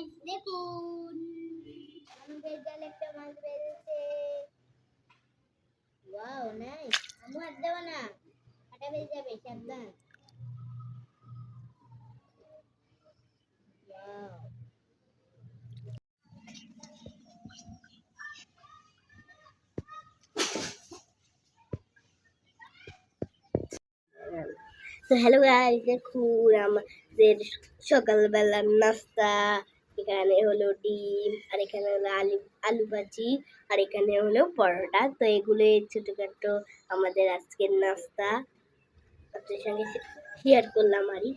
Guys দেখুন আমাদের জালে একটা মাছ বেরিয়েছে। Wow nice. আমু হাত দেব না, কাটা বেরিয়ে যাবে, সাবধান। ওয়াও তো হ্যালো গাইস, দেখুন আমাদের সকালবেলার নাস্তা। এখানে হলো ডিম, আর এখানে হলো আলু ভাজি, আর এখানে হলো পরোটা। তো এগুলো ছোটখাটো আমাদের আজকের নাস্তা আপনাদের সঙ্গে শেয়ার করলাম। আরই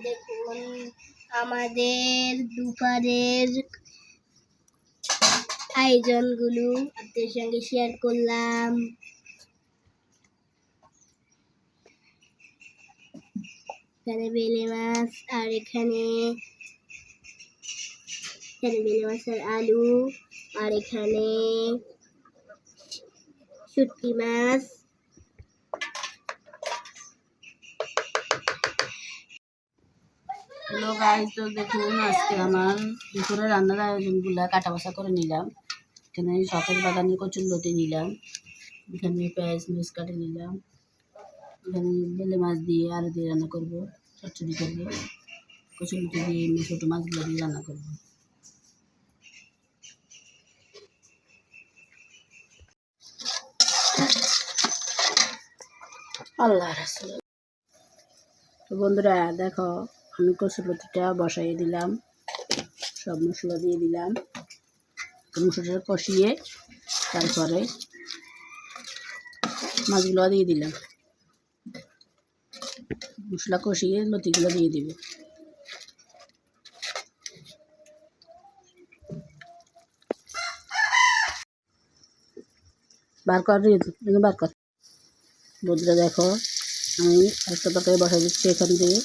দেখুন আমাদের দুপুরের আয়োজনগুলো আপনাদের সঙ্গে শেয়ার করলাম। এখানে বেলে মাছ, আর এখানে বেলে মাছের আলু, আর এখানে শুটকি মাছ। হ্যালো গাইস, তো দেখুন আজকে আমার দুপুরে রান্নার আয়োজনগুলো কাটা বাছা করে নিলাম। এখানে সতেজ বাগানে কচুরলতি নিলাম, এখানে পেঁয়াজ মরিচ কাটে নিলাম, এখানে বেলে মাছ দিয়ে আলু দিয়ে রান্না করবো, চচ্চড়ি করবো, কচুরলতি দিয়ে এমনি ছোটো মাছগুলো দিয়ে রান্না করবো। আল্লাহ রাসূল। তো বন্ধুরা দেখো, আমি কচুরলতিটা বসাই দিলাম, সব মশলা দিয়ে দিলাম, মশলাটা কষিয়ে তারপরে মাছগুলো দিয়ে দিলাম, মশলা কষিয়ে লতিগুলো দিয়ে দিব। বার কর বার কর। বন্ধুরা দেখো, আমি একটা তরকারি বসাই দিচ্ছি, এখান দিয়ে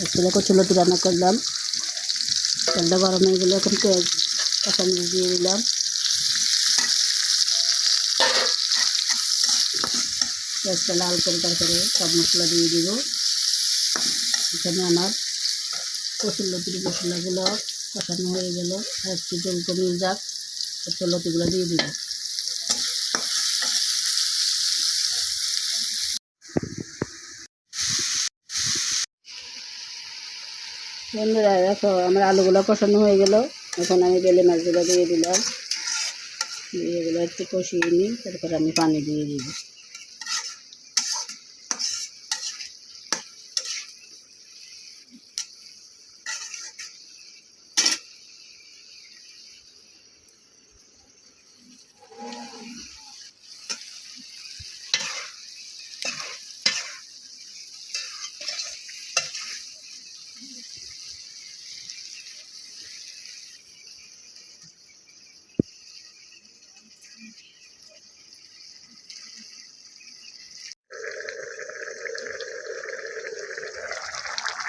একটা কচুরলতি রান্না করলাম, তেলটা গরম হয়ে গেলে এখন কাঁচামরিচ দিয়ে দিলাম, পেঁয়াজটা লাল করে তারপরে সব মশলা দিয়ে দিব। এখানে আমার কচুরলতির মশলাগুলো কষানো হয়ে গেল, আর একটু জল কমিয়ে যাক, কচুরলতিগুলো দিয়ে দিব। বন্ধুরা দেখো, আমার আলুগুলো কষানো হয়ে গেল, এখন আমি বেলে মাছগুলো দিয়ে দিলাম, দিয়ে এগুলো একটু কষিয়ে নিই, তারপরে আমি পানি দিয়ে দিব।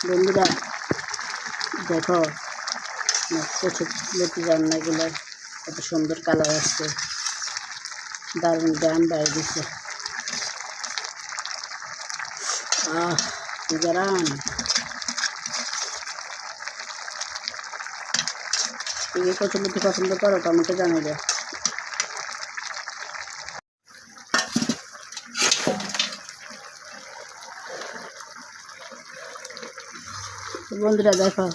বন্ধুরা দেখো, কচুরলতি রান্নাগুলো কত সুন্দর কালার আসছে, দারুণ গ্রাম বাইরে দিচ্ছে। গ্রাম তুমি কচুরলতি পছন্দ করো তো আমাকে জানাবে। বন্ধুরা দেখো,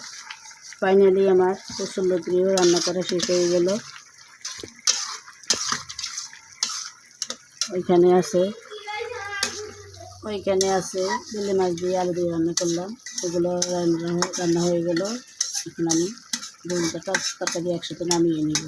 ফাইনালি আমার কচুরলতিও রান্না করা শেষ হয়ে গেল। ওইখানে আছে বেলে মাছ দিয়ে আলু দিয়ে রান্না করলাম, ওগুলো রান্না হয়ে গেল। এখন আমি দুটো তরকারি একসাথে নামিয়ে নিব।